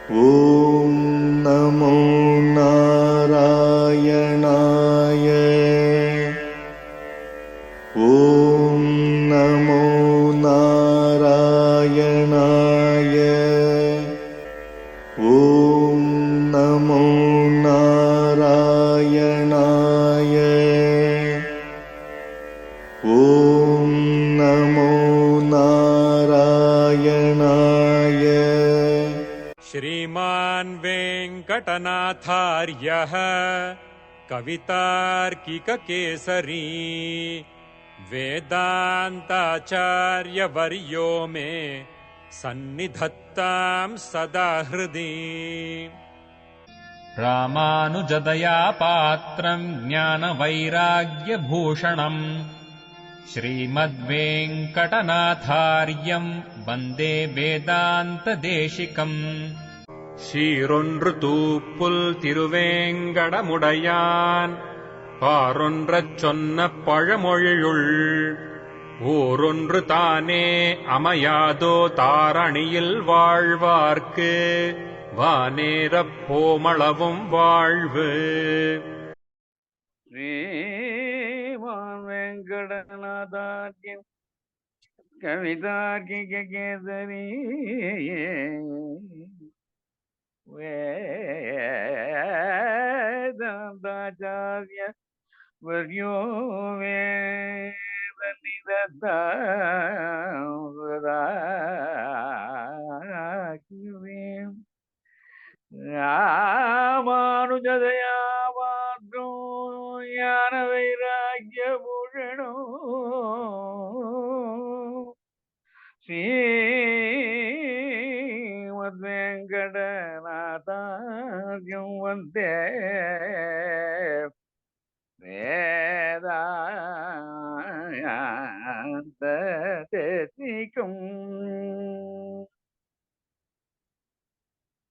ॐ नमो नारायणाय। ॐ नमो नारायणाय। ॐ नमो नारायणाय। ॐ नमो नारायणाय। श्रीमान् वेङ्कटनाथार्यः कवितार्किककेसरी वेदान्ताचार्यवर्यो मे सन्निधत्तां सदा हृदि। रामानुजदया पात्रम् ज्ञानवैराग्यभूषणम् श्रीमद्वेङ्कटनाथार्यम् वन्दे वेदान्तदेशिकम्। சீரொன்று தூப்புல் திருவேங்கடமுடையான் பாரொன்றச் சொன்ன பழமொழியுள் ஊரொன்று தானே அமையாதோ தாரணியில் வாழ்வார்க்கு வானேரப் போமளவும் வாழ்வு. श्रीमान वेंकटनाथार्यं कवितार्किककेसरी वेदान्ताचार्य वर्यो मे सन्निधत्तां सदा हृदि। रामानुजदया पात्रो ज्ञानवैराग्यभूषणो श्रीमद्वेङ्कटनाथार्यं वन्दे वेदान्तदेशिकम्।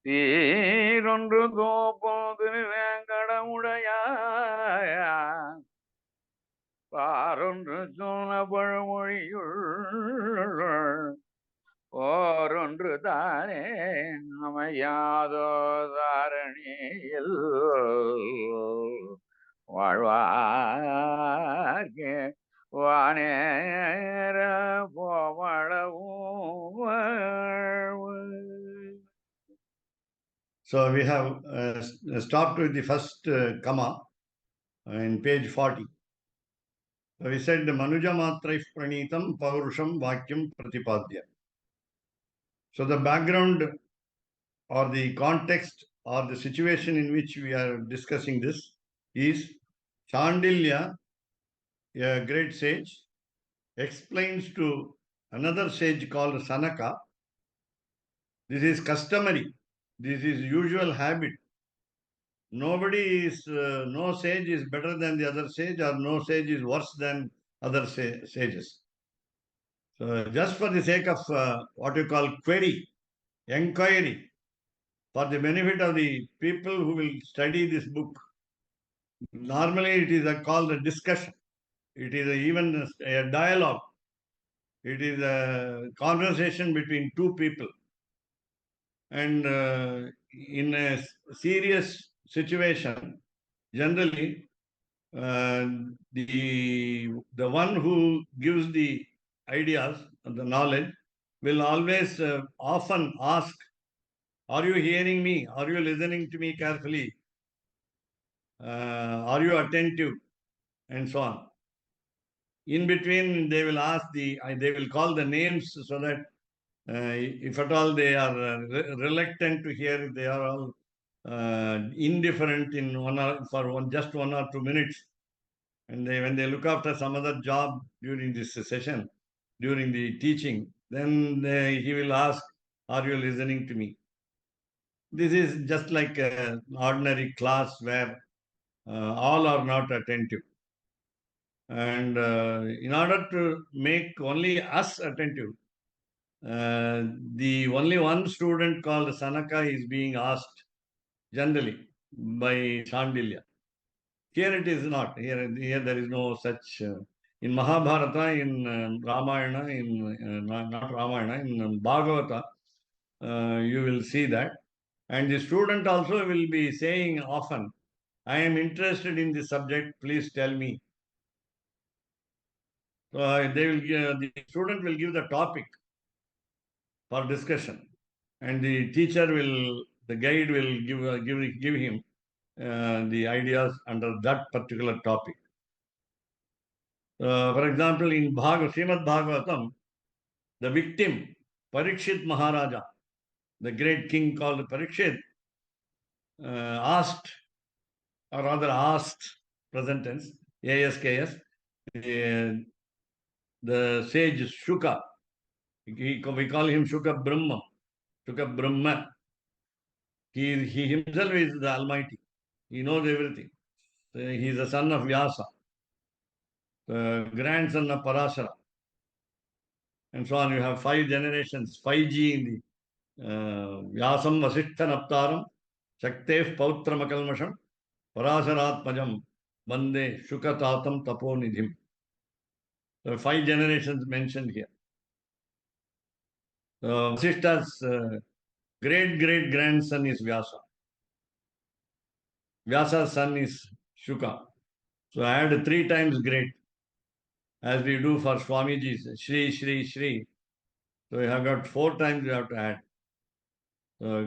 சீரொன்று தோப்போது வேங்கடமுடையான் பாரொன்று சொன்ன பழமொழியுள் ஓரொன்று தானே அமையாதோ தாரணியில் வாழ்வார்க்கு வானேர போமளவும் வாழ்வு. So we have stopped with the first comma in page 40. So we said Manuja Matraif Pranitam Paurusham Vakyam Pratipadya. So the background or the context or the situation in which we are discussing this is Chandilya, a great sage, explains to another sage called Sanaka. This is customary. This is usual habit. Nobody is, no sage is better than the other sage, or no sage is worse than other sages. So just for the sake of what you call query, inquiry, for the benefit of the people who will study this book, normally it is called a discussion. It is even a dialogue. It is a conversation between two people. And in a serious situation, generally, the one who gives the ideas and the knowledge will always often ask, are you hearing me? Are you listening to me carefully? Are you attentive? And so on. In between, they will ask they will call the names so that if at all they are reluctant to hear, they are all indifferent in just 1 or 2 minutes. And when they look after some other job during this session, during the teaching, then he will ask, are you listening to me? This is just like an ordinary class where all are not attentive. And in order to make only us attentive, the only one student called Sanaka is being asked generally by Shandilya. Here it is not. Here there is no such. In Mahabharata, in Ramayana, not Ramayana, in Bhagavata, you will see that And the student also will be saying often, I am interested in this subject, please tell me. So the student will give the topic for discussion, and the teacher the guide will give him the ideas under that particular topic. For example, in Srimad Bhagavatam, the victim, Parikshit Maharaja, the great king called Parikshit, asked, or rather asked, present tense, ASKS, the sage Shuka. We call him Shuka Brahma. Shuka Brahma. He himself is the Almighty. He knows everything. He is the son of Vyasa, the grandson of Parashara, and so on. You have 5 generations, 5G in the Vyasam Vasishtha Naptaram, Shaktef Pautram Akalmasham, Parasharatmajam, Vande Shukatatam Taponidhim. There are 5 generations mentioned here. Vasishta's great grandson is Vyasa. Vyasa's son is Shuka. So add 3 times great, as we do for Swamiji's Shri, Shri, Shri. So you have got 4 times you have to add.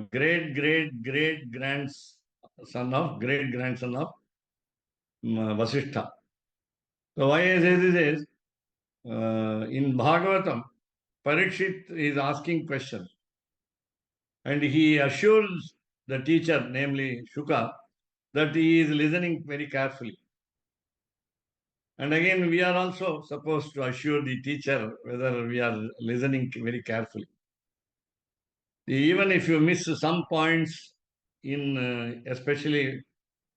Great grandson of Vasishtha. So why I say this is, in Bhagavatam, Parikshit is asking questions, and he assures the teacher, namely Shuka, that he is listening very carefully. And again, we are also supposed to assure the teacher whether we are listening very carefully. Even if you miss some points in especially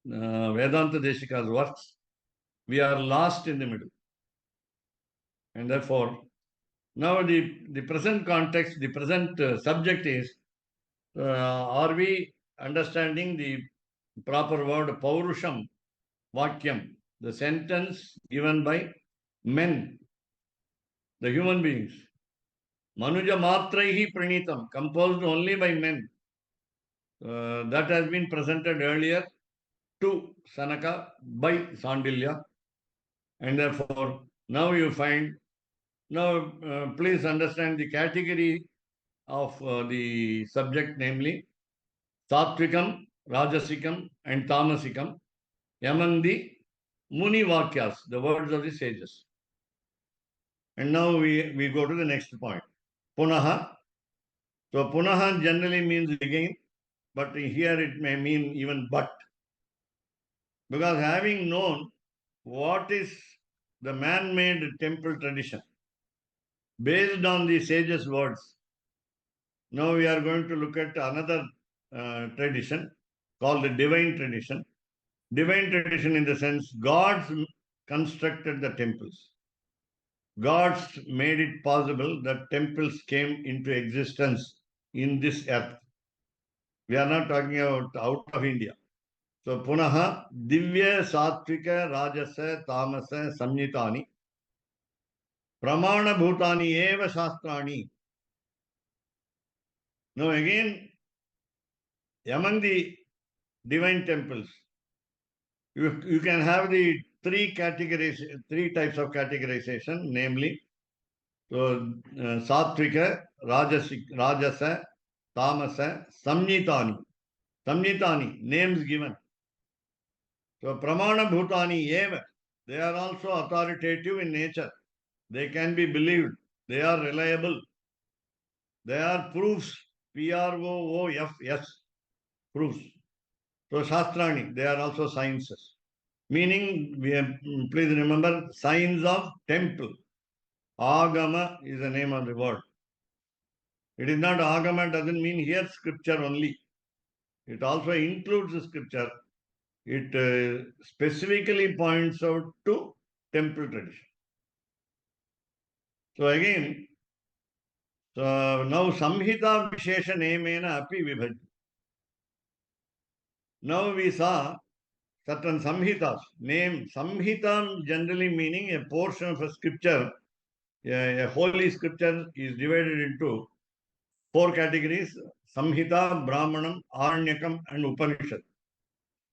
Vedanta Deshika's works, we are lost in the middle. And therefore, now the present context, the present subject is, are we understanding the proper word Paurusham, Vakyam, the sentence given by men, the human beings. Manuja Matraihi Pranitam, composed only by men. That has been presented earlier to Sanaka by Sandilya. And therefore, now you find, now please understand the category of the subject, namely Satvikam, Rajasikam, and Tamasikam, among the Muni Vakyas, the words of the sages. And now we go to the next point. Punaha. So Punaha generally means again, but here it may mean even but. Because having known what is the man-made temple tradition, based on the sages' words, now we are going to look at another tradition called the divine tradition. Divine tradition in the sense gods constructed the temples. Gods made it possible that temples came into existence in this earth. We are not talking about out of India. So, Punaha, Divya, Satvika, Rajasa, Tamasa, Samyitani, Pramana Bhutani, Eva Shastrani. Now, again, among the divine temples, you can have the 3 types of categorization, namely, so Satvika, Rajasa, Tamasa, Samyitani. Samyitani, names given. So, Pramana Bhutani Eva, they are also authoritative in nature. They can be believed. They are reliable. They are proofs. Proofs. Proofs. So, Shastrani, they are also sciences. Meaning, please remember, signs of temple. Agama is the name of the word. It is not Agama, doesn't mean here scripture only. It also includes the scripture. It specifically points out to temple tradition. So again, now Samhita Vishesha Nemena Api Vibhajya. Now we saw certain Samhitas. Name Samhita generally meaning a portion of a scripture. A holy scripture is divided into 4 categories: Samhita, Brahmanam, Aranyakam, and Upanishad.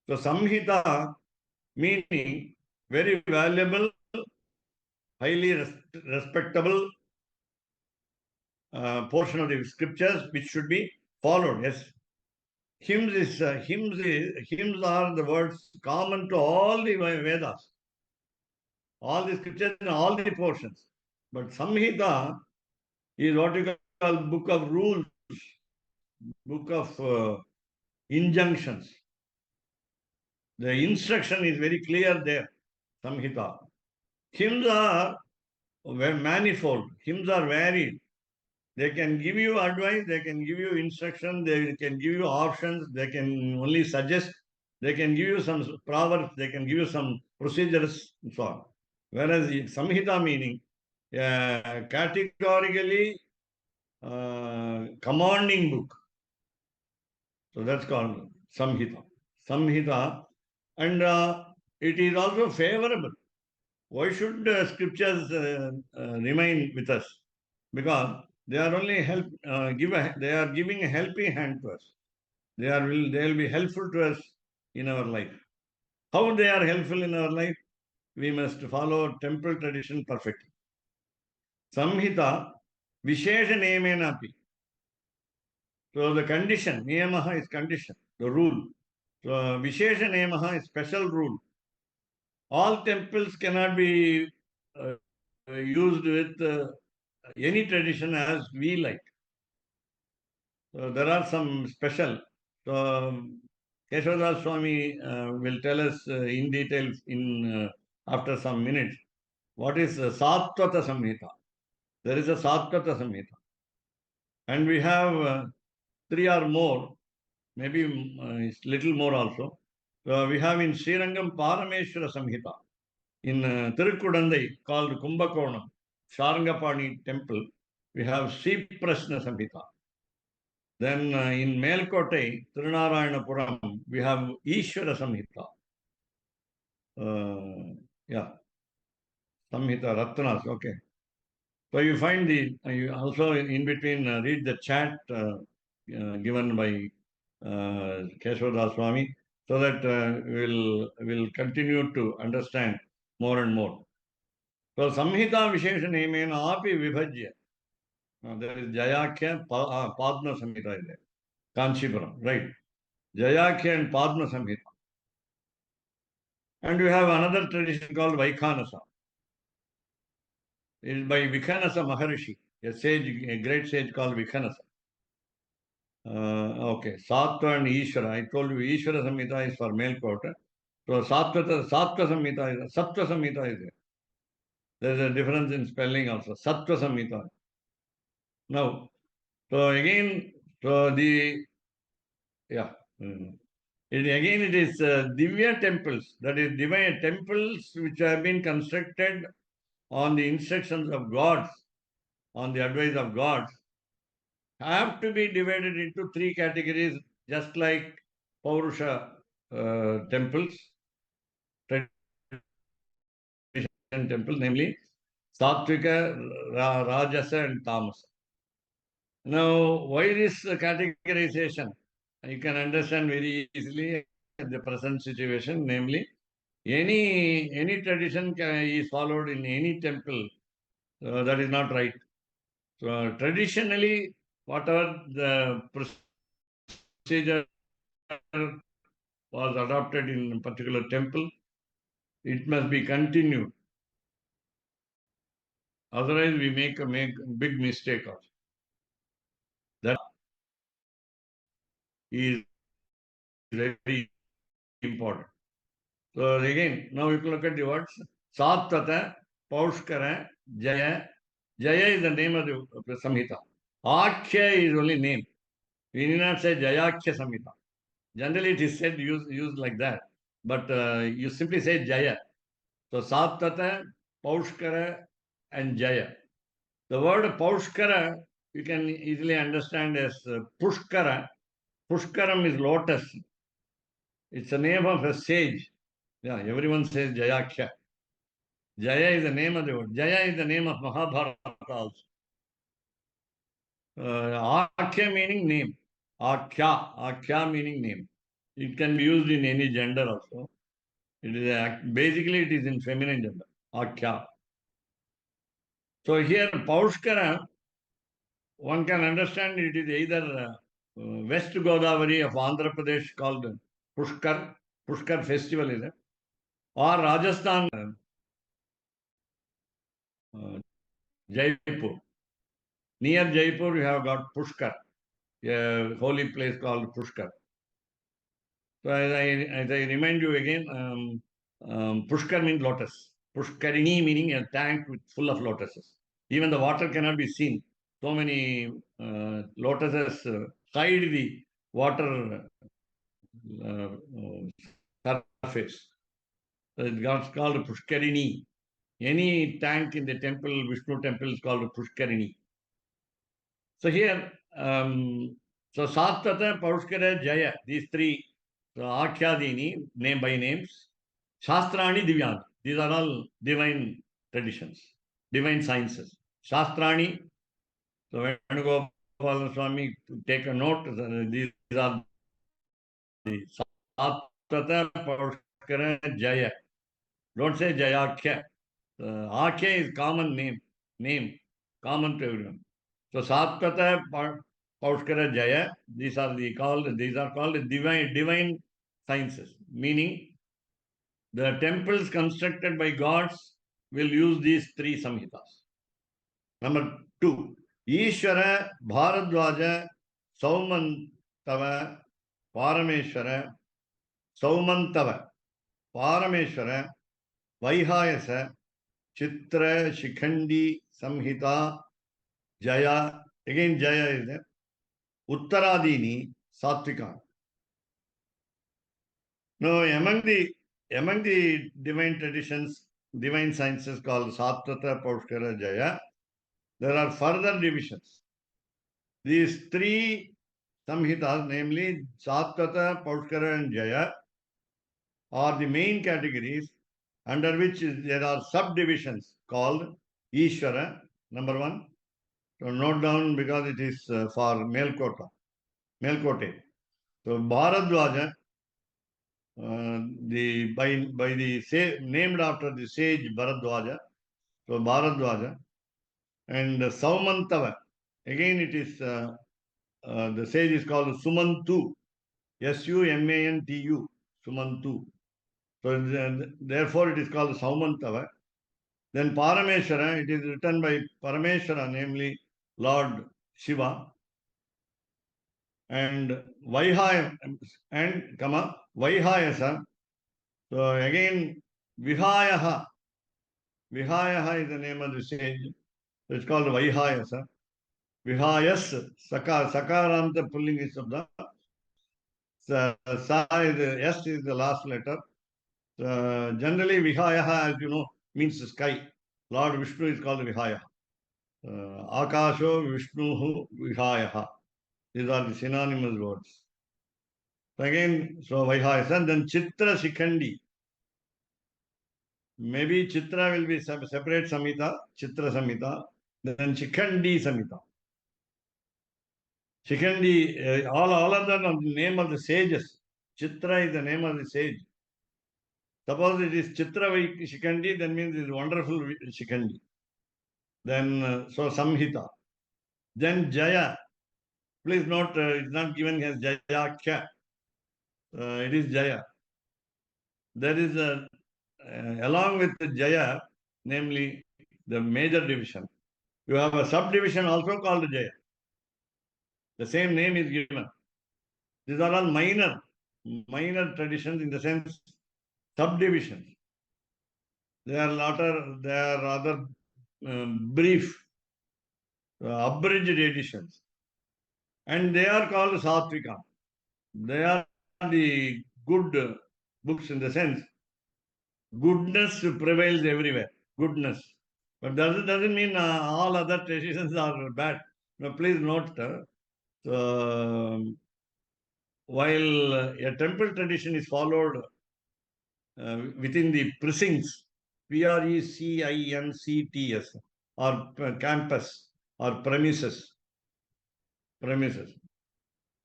So Samhita meaning very valuable, highly respectable portion of the scriptures which should be followed. Yes, hymns are the words common to all the Vedas, all the scriptures and all the portions. But Samhita is what you call book of rules, book of injunctions. The instruction is very clear there. Samhita. Hymns are manifold. Hymns are varied. They can give you advice, they can give you instruction, they can give you options, they can only suggest, they can give you some proverbs, they can give you some procedures, and so on. Whereas Samhita meaning categorically commanding book. So that's called Samhita. Samhita. And it is also favorable. Why should scriptures remain with us? Because they are only they are giving a helping hand to us. They will be helpful to us in our life. How they are helpful in our life? We must follow temple tradition perfectly. Samhita Vishesha Nemenapi. So the condition, Niyamaha is condition, the rule. So Vishesha Niyamaha is special rule. All temples cannot be used with any tradition as we like. So there are some special. So Keshavdas Swami will tell us in detail after some minutes what is Sattvata Samhita. There is a Sattvata Samhita. And we have 3 or more, maybe it's little more also. We have in Srirangam Parameshwara Samhita. In Tirukudandai, called Kumbakonam, Sharangapani temple, we have Sriprasna Samhita. Then in Melkote, Tirunarayanapuram, we have Ishvara Samhita. Yeah, Samhita Ratnas, okay. So you find you also in between read the chat given by Keshavdas Swami, so that we'll continue to understand more and more. So Samhita Vishesha Nemena Api Vibhajya. There is Jayakhya, Padma Samhita is there. Kanchipuram, right. Jayakhya and Padma Samhita. And we have another tradition called Vaikhanasa. It is by Vikhanasa Maharishi, a sage, a great sage called Vikhanasa. Okay, Sattva and Ishvara. I told you Ishvara Samhita is for male quarter. So Sattva Samhita is Sattva Samhita is there. There is a difference in spelling also. Sattva Samhita. Now, so again, so the, yeah. It is Divya temples, that is divine temples which have been constructed on the instructions of gods, on the advice of gods, have to be divided into 3 categories, just like Paurusha temples, tradition temple, namely Sattvika, Rajasa, and Tamasa. Now, why this categorization? You can understand very easily in the present situation, namely, any tradition is followed in any temple, that is not right. So traditionally, whatever the procedure was adopted in a particular temple, it must be continued. Otherwise, we make a big mistake also. That is very important. So again, now you can look at the words. Sattata, Paushkara, Jaya. Jaya is the name of the Samhita. Akhya is only name. We need not say Jayakhya Samhita. Generally, it is said, used like that. But you simply say Jaya. So Sattata, Paushkara, and Jaya. The word Paushkara, you can easily understand as Pushkara. Pushkaram is lotus. It's the name of a sage. Yeah, everyone says Jayakhya. Jaya is the name of the word. Jaya is the name of Mahabharata also. Akhya meaning name. Akhya meaning name. It can be used in any gender also. It is basically it is in feminine gender. Akhya. So here Paushkara, one can understand it is either West Godavari of Andhra Pradesh called Pushkar festival is it, or Rajasthan, Jaipur. Near Jaipur, you have got Pushkar, a holy place called Pushkar. So as I remind you again, Pushkar means lotus. Pushkarini meaning a tank full of lotuses. Even the water cannot be seen. So many lotuses hide the water surface. So it's called Pushkarini. Any tank in the temple, Vishnu temple, is called Pushkarini. So here, so Sattata, Paushkara, Jaya, these three, so Akhyadini, name by names, Shastrani, Divyani. These are all divine traditions, divine sciences. Shastrani, so Venugopal Swami, take a note, these are the Sattata, Paushkara, Jaya. Don't say Jayakhya. Akhya is common name, common to everyone. So Satvata, Paushkara, Jaya, these are called divine sciences, meaning the temples constructed by gods will use these three samhitas. Number 2, Ishvara, Bharadwaja, Saumantava, Parameshwara, Saumantava, Parameshwara, Vaihayasa, Chitra, Shikhandi, Samhita, Jaya, again Jaya is there. Uttaradini, Satvika. Now, among the divine traditions, divine sciences called Satvata, Paushkara, Jaya, there are further divisions. These three samhitas, namely Satvata, Paushkara, and Jaya, are the main categories under which there are subdivisions called Ishvara, number 1. So note down because it is for Melkote. So Bharadwaja, named after the sage Bharadwaja. So Bharadwaja and Saumantava. Again, it is the sage is called Sumantu, Sumantu, Sumantu. So therefore, it is called Saumantava. Then Parameshwara, it is written by Parameshwara, namely Lord Shiva. And Vaihaya and Vaihayasa. So again, Vihayaha. Vihayaha is the name of the sage. So it's called Vaihayasa. Vihayas, Sakaranta pulling is of the Sa is S is the last letter. Generally, Vihayaha, as you know, means sky. Lord Vishnu is called Vihaya. Akasho Vishnu Vihayaha. These are the synonymous words. So again, so Vaihayasa, and then Chitra Shikhandi. Maybe Chitra will be separate Samhita, Chitra Samhita, then Shikhandi Samhita. Shikhandi, all of them are the name of the sages. Chitra is the name of the sage. Suppose it is Chitra Shikhandi, then means it is wonderful Shikhandi. Then, so Samhita. Then Jaya. Please note, it's not given as Jayakya. It is Jaya. There is along with the Jaya, namely the major division, you have a subdivision also called Jaya. The same name is given. These are all minor traditions in the sense subdivisions. They are rather brief, abridged editions. And they are called Satvika. They are the good books in the sense goodness prevails everywhere. Goodness. But that doesn't mean all other traditions are bad. Now, please note, while a temple tradition is followed within the precincts, PRECINCTS, or campus or premises.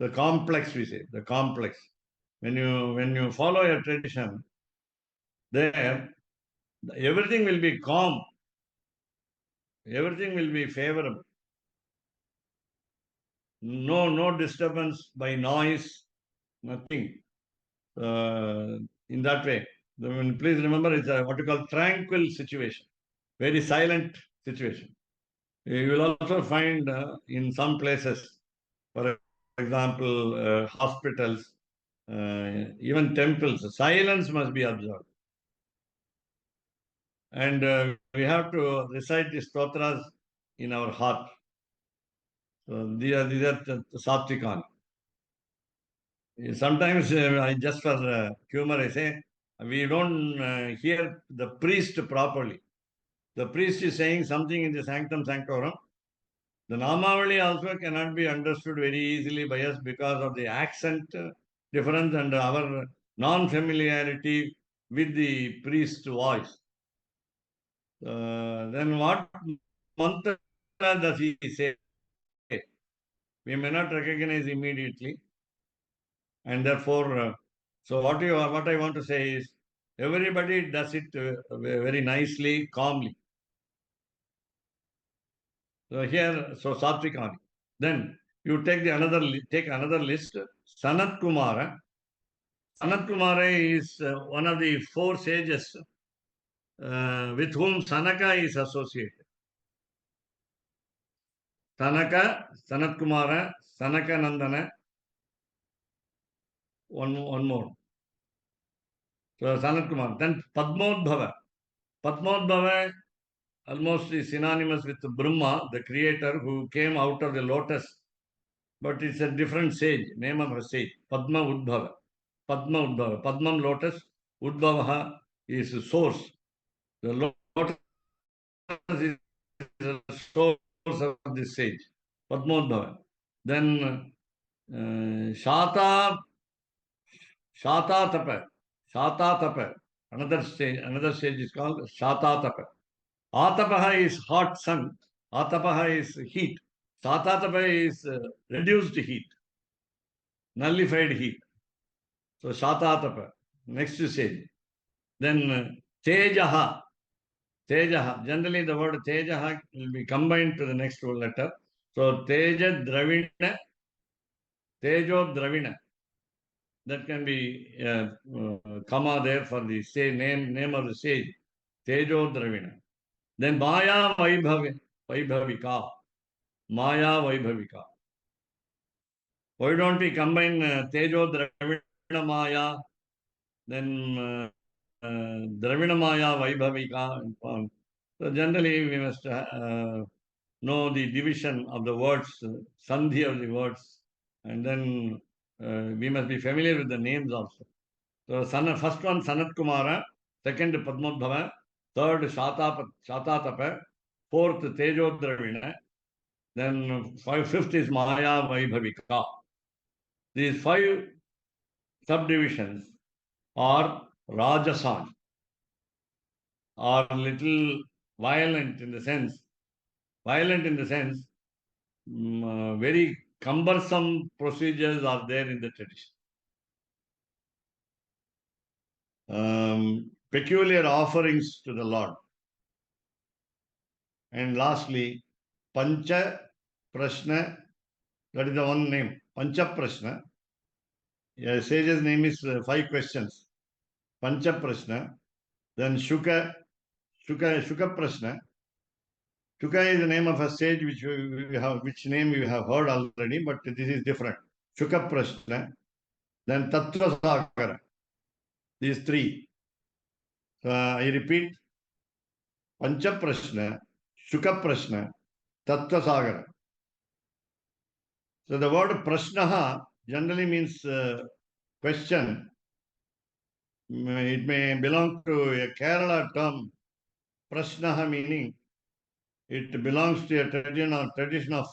The complex, we say, the complex. When you follow a tradition, there everything will be calm, everything will be favorable. No disturbance by noise, nothing. In that way, please remember, it's what you call tranquil situation, very silent situation. You will also find in some places, for example, hospitals, even temples, silence must be observed. And we have to recite the stotras in our heart. So these are the Satvikan. Sometimes I just for humor I say, we don't hear the priest properly. The priest is saying something in the Sanctum Sanctorum. The Namavali also cannot be understood very easily by us because of the accent difference and our non-familiarity with the priest's voice. Then what mantra does he say? We may not recognize immediately. And therefore, so what I want to say is, everybody does it very nicely, calmly. So here, so Satvikani. Then you take another list. Sanat Kumara. Sanat Kumara is one of the 4 sages with whom Sanaka is associated. Sanaka, Sanat Kumara, Sanaka Nandana. One more. So Sanat Kumara. Then Padmodbhava. Padmodbhava almost is synonymous with Brahma, the creator who came out of the lotus. But it's a different sage, name of a sage, Padma Udbhava. Padma Udbhava. Padmam lotus, Udbhavaha is source. The lotus is the source of this sage, Padmodbhava. Then Shata Tapa. Another stage is called Shata Tapa. Atapaha is hot sun. Atapaha is heat. Satatapa is reduced heat, nullified heat. So Satatapa, next stage. Then Tejaha. Tejaha. Generally the word Tejaha will be combined to the next letter. So Teja Dravina, Tejo Dravina. That can be comma there for the name of the sage. Tejo Dravina. Then Maya Vaibhavika. Maya Vaibhavika. Why don't we combine Tejo Dravina Maya, then Dravina Maya Vaibhavika, and so on. So generally we must know the division of the words, sandhi of the words, and then we must be familiar with the names also. So first one Sanat Kumara, second Padmodbhava, third Shatatapa, fourth Tejo Dravina, then fifth is Maya Vaibhavika. These 5 subdivisions are Rajasan, are little violent in the sense, very cumbersome procedures are there in the tradition. Peculiar offerings to the Lord. And lastly, Pancha Prashna, that is the one name, Pancha Prashna. A sage's name is 5 questions. Pancha Prashna, then Shuka Prashna. Shuka is the name of a sage which name you have heard already, but this is different. Shuka Prashna, then Tattva Sagara. These 3. So I repeat, Pancha Prashna, Shuka Prashna, Tattva Sagara. So the word Prashnaha generally means question. It may belong to a Kerala term, Prashnaha, meaning it belongs to a tradition of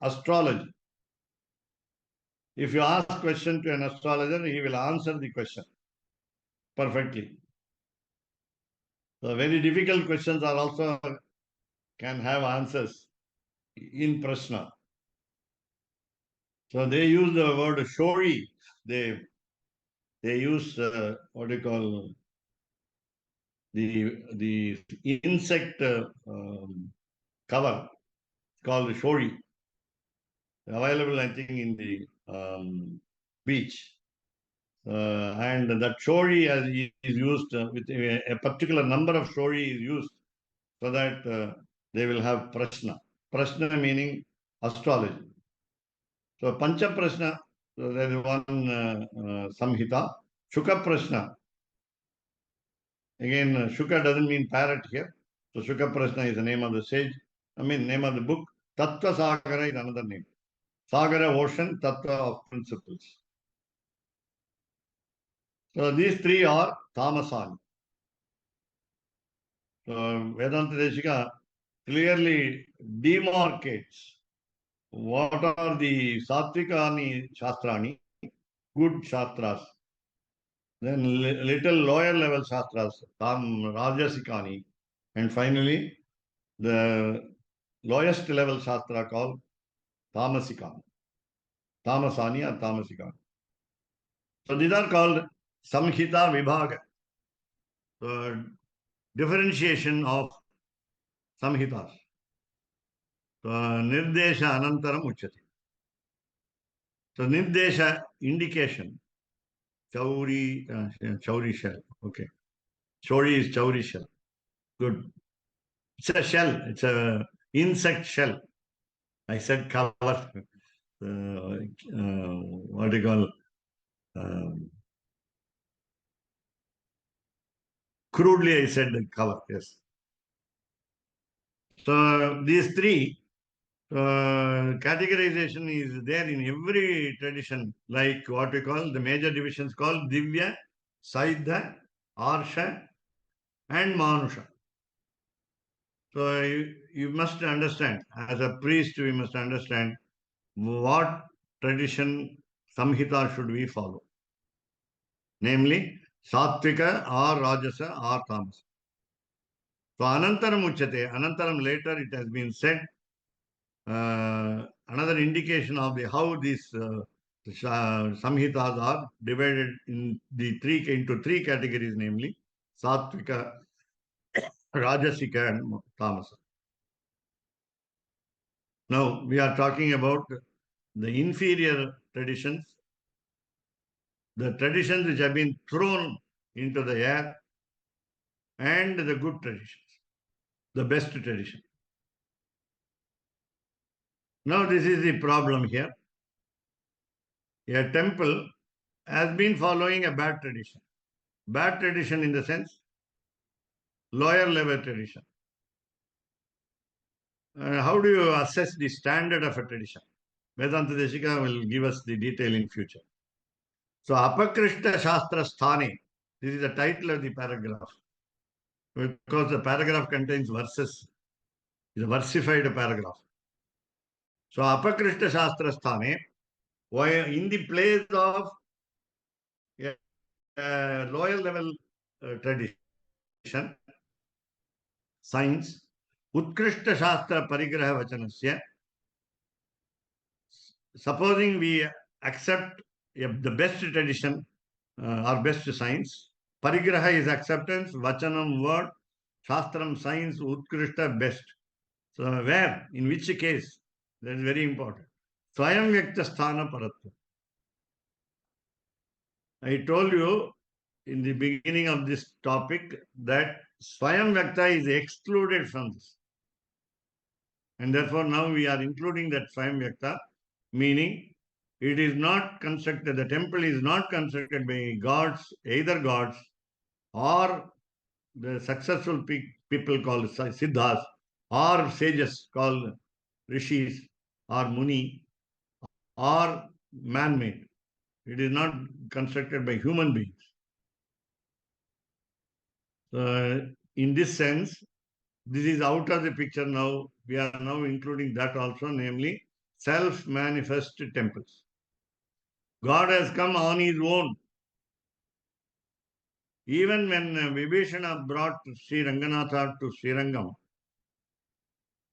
astrology. If you ask a question to an astrologer, he will answer the question perfectly. So very difficult questions are also can have answers in Prashna. So they use the word shori. They use what do you call the insect cover called shori, available I think in the beach. And that shori is used with a particular number of shori is used so that they will have prashna. Prashna meaning astrology. So Pancha Prashna, so there is one Samhita. Shuka Prashna. Again, Shuka doesn't mean parrot here. So Shuka Prashna is the name of the sage. Name of the book. Tattva Sagara is another name. Sagara, ocean, Tattva of principles. So these three are Tamasani. So Vedanta Deshika clearly demarcates what are the Satvikani Shastrani, good Shastras, then little lower level Shastras, Rajasikani, and finally the lowest level Shastra called Tamasikani. Tamasani or Tamasikani. So these are called Samhita Vibhaga. So differentiation of Samhitas. So Nirdesha Anantaram Uchati. So Nirdesha indication. Chauri shell. Okay. Chauri is chauri shell. Good. It's a shell. It's a insect shell. I said cover. What do you call? Crudely, I said cover. Yes. So these three categorization is there in every tradition, like what we call the major divisions called Divya, Saidha, Arsha, and Manusha. So you must understand, as a priest, we must understand what tradition Samhita should we follow. Namely, Sattvika or Rajasa or Tamasa. So Anantaram Uchate, Anantaram later it has been said, another indication of how these Samhitas are divided into three categories, namely Sattvika, Rajasika and Tamasa. Now we are talking about the inferior traditions, the traditions which have been thrown into the air, and the good traditions, the best tradition. Now this is the problem here. A temple has been following a bad tradition. Bad tradition in the sense, lower level tradition. How do you assess the standard of a tradition? Vedanta Deshika will give us the detail in future. So, Apakrishta Shastra Sthane, this is the title of the paragraph. Because the paragraph contains verses. It's a versified paragraph. So, Apakrishta Shastra Sthane, in the place of lower level tradition, science, Utkrishta Shastra Parigraha Vachanasya, supposing we accept the best tradition or best science, Parigraha is acceptance, Vachanam word, Shastram science, Utkrishta best. So where, in which case? That is very important. Swayam Vyakta Sthana Paratva. I told you in the beginning of this topic that Swayam Vyakta is excluded from this. And therefore now we are including that Swayam Vyakta, meaning it is not constructed, the temple is not constructed by gods, either gods or the successful people called Siddhas or sages called Rishis or Muni or man-made. It is not constructed by human beings. In this sense, this is out of the picture now. We are now including that also, namely self-manifest temples. God has come on his own. Even when Vibhishana brought Sri Ranganatha to Srirangam,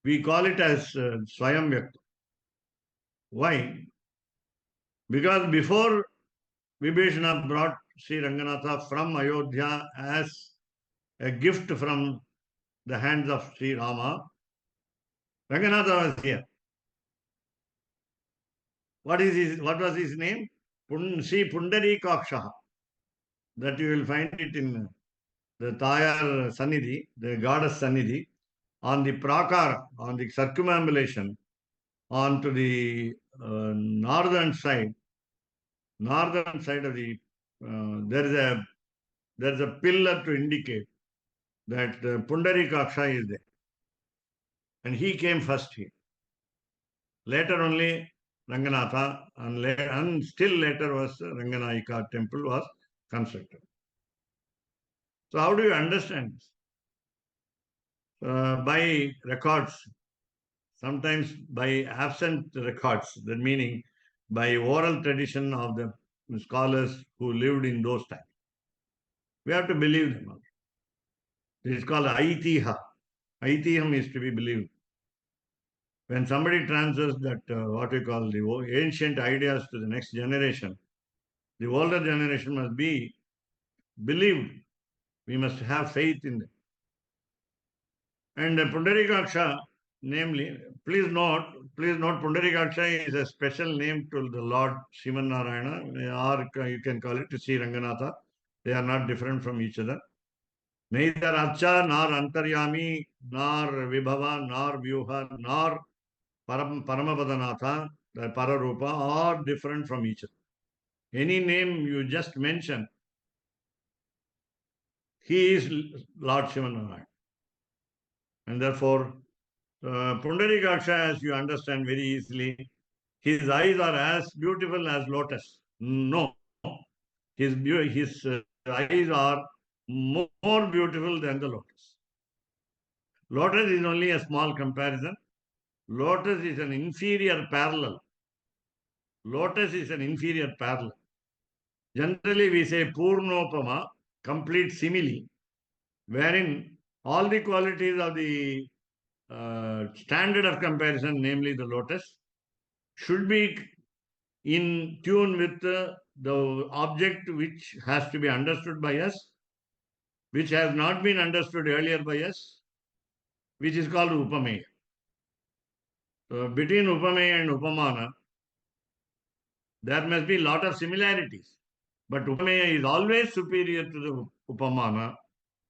we call it as Swayam Vyakta. Why? Because before Vibhishana brought Sri Ranganatha from Ayodhya as a gift from the hands of Sri Rama, Ranganatha was here. What was his name? Sri Pundarikaksha. That you will find it in the Tayar Sannidhi, the goddess Sannidhi, on the Prakara, on the circumambulation, onto the northern side of the, there is a pillar to indicate that Pundarikaksha is there. And he came first here. Later only Ranganatha, and still later was Ranganayika temple was constructed. So how do you understand this? By records, sometimes by absent records, that meaning by oral tradition of the scholars who lived in those times. We have to believe them. It is called Aitiha. Aitiham is to be believed. When somebody transfers that, what we call the ancient ideas to the next generation, the older generation must be believed. We must have faith in them. And Pundarikaksha, namely, please note, Pundarikaksha is a special name to the Lord Srimanarayana, or you can call it Sri Ranganatha. They are not different from each other. Neither Archa, nor Antaryami, nor Vibhava, nor Vyuha, nor Paramapadanatha, the Pararupa, are different from each other. Any name you just mention, he is Lord Shivanarayana. And therefore, Pundarikaksha, as you understand very easily, his eyes are as beautiful as lotus. No, his eyes are more beautiful than the lotus. Lotus is only a small comparison. Lotus is an inferior parallel. Lotus is an inferior parallel. Generally, we say Purnopama, complete simile, wherein all the qualities of the standard of comparison, namely the lotus, should be in tune with the object which has to be understood by us, which has not been understood earlier by us, which is called Upameya. So between Upameya and Upamana, there must be a lot of similarities. But Upameya is always superior to the Upamana.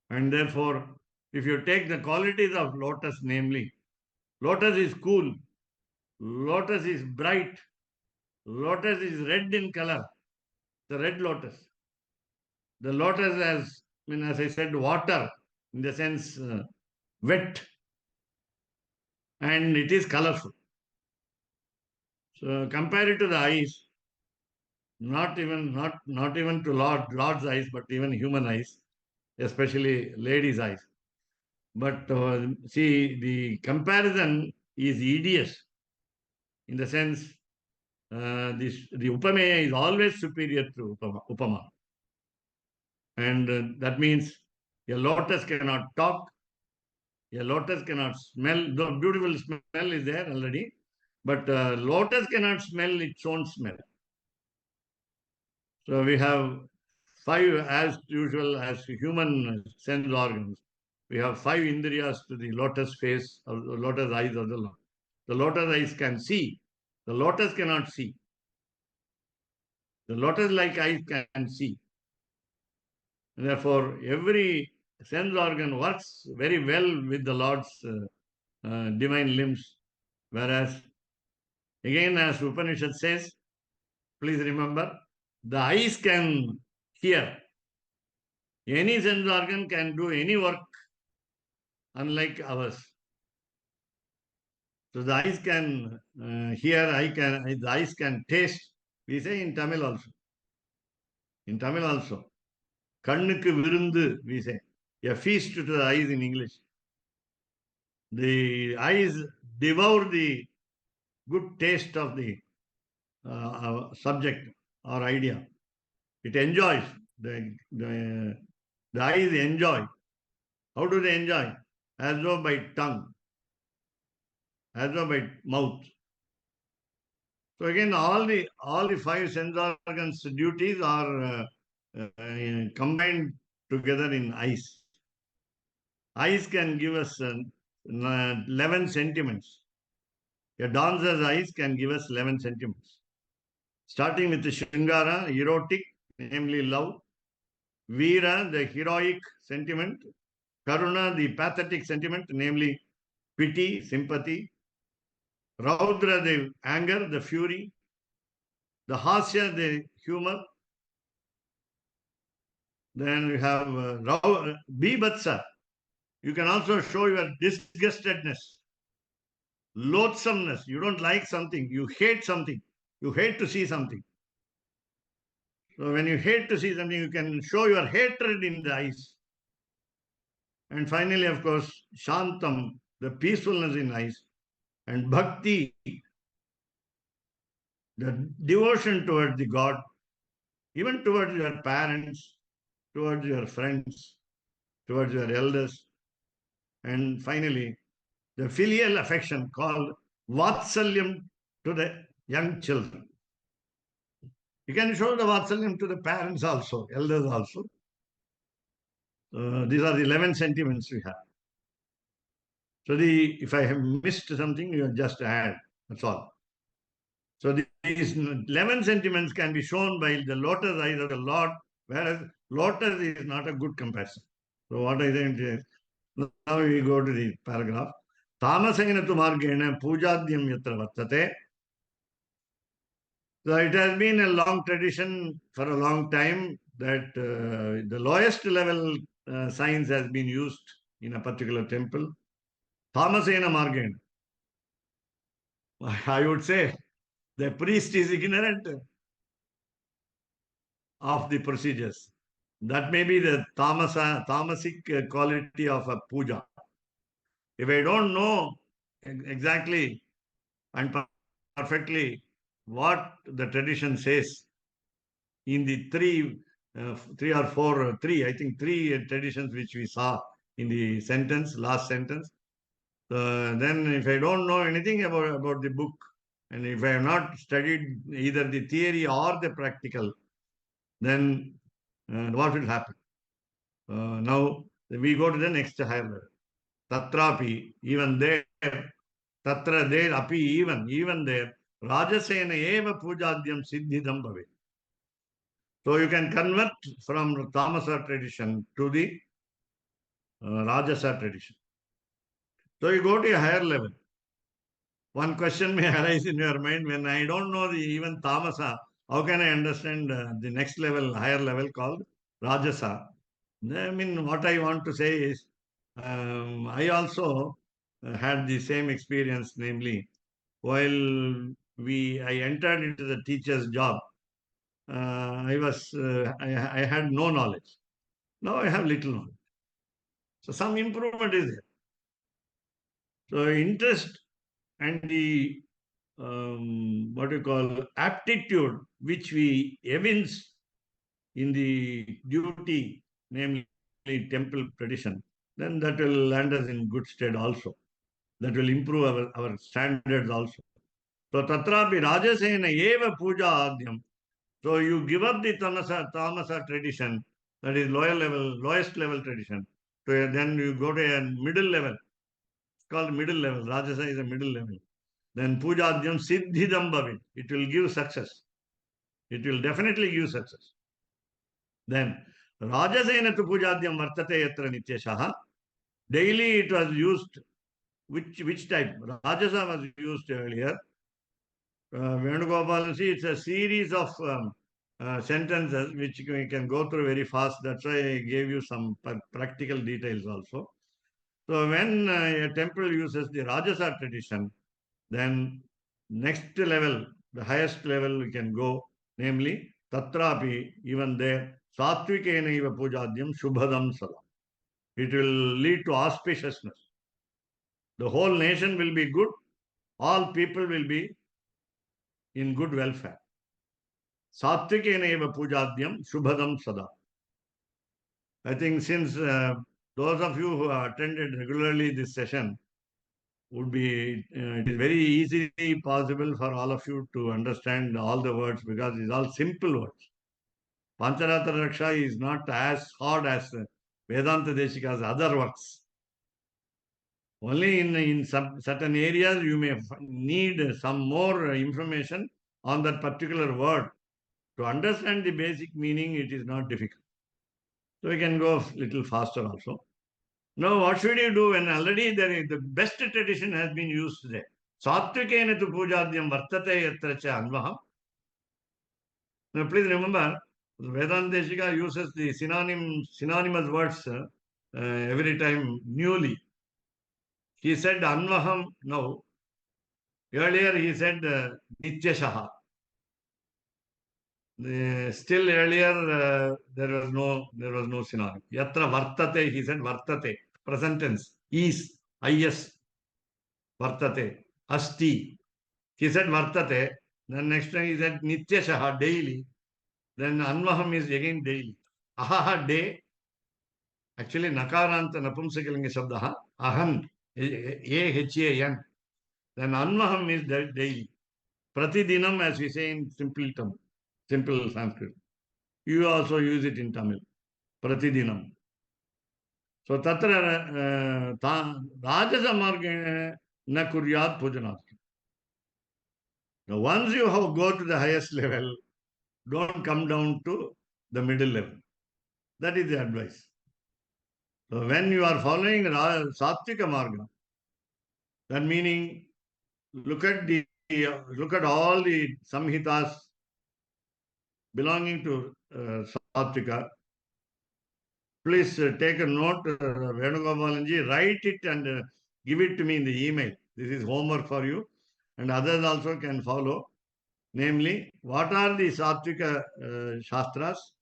And therefore, if you take the qualities of lotus, namely, lotus is cool, lotus is bright, lotus is red in color, the red lotus. The lotus has, as I said, water, in the sense wet, and it is colorful. So compare it to the eyes, not even to Lord's eyes, but even human eyes, especially ladies' eyes. But see, the comparison is hideous in the sense the Upameya is always superior to Upama. And that means a lotus cannot talk, a lotus cannot smell. The beautiful smell is there already, but lotus cannot smell its own smell. So we have 5, as usual, as human sense organs. We have 5 indriyas to the lotus face, or the lotus eyes of the Lord. The lotus eyes can see. The lotus cannot see. The lotus-like eyes can see. And therefore, every sense organ works very well with the Lord's divine limbs. Whereas, again, as Upanishad says, please remember, the eyes can hear. Any sense organ can do any work, unlike ours. So the eyes can hear, the eyes can taste. We say in Tamil also. In Tamil also. Kannukku virundu, we say. A feast to the eyes in English. The eyes devour the good taste of the subject or idea. It enjoys. The eyes enjoy. How do they enjoy? As though by tongue, as though by mouth. So again, all the five sense organs duties are combined together in eyes. Eyes can give us 11 sentiments. A dancer's eyes can give us 11 sentiments. Starting with the Shringara, erotic, namely love. Veera, the heroic sentiment. Karuna, the pathetic sentiment, namely pity, sympathy. Raudra, the anger, the fury. The Hasya, the humor. Then we have Bibhatsa. You can also show your disgustedness, loathsomeness. You don't like something. You hate something. You hate to see something. So when you hate to see something, you can show your hatred in the eyes. And finally, of course, Shantam, the peacefulness in eyes. And Bhakti, the devotion towards the God, even towards your parents, towards your friends, towards your elders. And finally, the filial affection called Vatsalyam to the young children. You can show the Vatsalyam to the parents also, elders also. These are the 11 sentiments we have. So if I have missed something, you just add. That's all. So these 11 sentiments can be shown by the lotus eyes of the Lord, whereas lotus is not a good comparison. So what I think is, now we go to the paragraph. Tamasena tu margena pujadyam yatra vartate. So it has been a long tradition for a long time that the lowest level science has been used in a particular temple. Tamasena margena. I would say the priest is ignorant of the procedures. That may be the tamasic quality of a puja. If I don't know exactly and perfectly what the tradition says in the three or four, I think three traditions which we saw in the last sentence, then if I don't know anything about the book, and if I have not studied either the theory or the practical, then what will happen? Now we go to the next higher level. Tatrapi, even there, tatra there, api, even there, Rajasena eva pujadyam siddhidam bhave. So you can convert from Tamasa tradition to the Rajasa tradition. So you go to a higher level. One question may arise in your mind: when I don't know even Tamasa, how can I understand the next level, higher level called Rajasa? I mean, what I want to say is, I also had the same experience, namely, while I entered into the teacher's job, I had no knowledge. Now I have little knowledge. So some improvement is there. So interest and the what you call aptitude which we evince in the duty, namely temple tradition, then that will land us in good stead also. That will improve our standards also. So tatrapi rajasena eva puja adhyam. So you give up the tamasa tradition, that is lowest level tradition. So then you go to a middle level. It's called middle level. Rajasa is a middle level. Then pujadyam siddhidam bhavit. It will give success. It will definitely give success. Then Rajasena tu pujadyam vartate yatra nityashaha. Daily it was used. Which type? Rajasa was used earlier. Venugopal, see, it's a series of sentences which we can go through very fast. That's why I gave you some practical details also. So when a temple uses the Rajasa tradition, then next level, the highest level we can go, namely Tatrapi, even there, Satvikena iva pujadyam shubhadam sada. It will lead to auspiciousness. The whole nation will be good. All people will be in good welfare. Satvikena eva pujadyam shubhadam sada. I think since those of you who have attended regularly this session, would be, it is very easily possible for all of you to understand all the words because it's all simple words. Pancaratra Raksa is not as hard as Vedanta Deshika's other works. Only in some certain areas you may need some more information on that particular word. To understand the basic meaning, it is not difficult. So we can go a little faster also. Now, what should you do when already the best tradition has been used there? Satvikena tu pujadyam vartate yatra cha anvaham. Now, please remember, Vedanta Deshika uses the synonymous words every time newly. He said anvaham now. Earlier he said nityashaha. Still earlier there was no synonym. Yatra vartate, he said vartate. Present tense. Is, is, vartate. Asti. He said vartate. Then next time he said nityashaha, daily. Then anvaham is again daily. Ahaha, day. Actually, nakaranta napumsakalinga shabdaha. Ahan, A-H-A-N. Then anvaham is daily. Pratidinam, as we say in simple Sanskrit. You also use it in Tamil. Pratidinam. So, tatra rajasa margena na kuryat pujanat. Now, once you have go to the highest level, don't come down to the middle level. That is the advice. So, when you are following Sattvika Marga, that meaning look at all the samhitas belonging to Sattvika. Please take a note, Venugopalanji, write it and give it to me in the email. This is homework for you, and others also can follow. Namely, what are the Sattvika Shastras,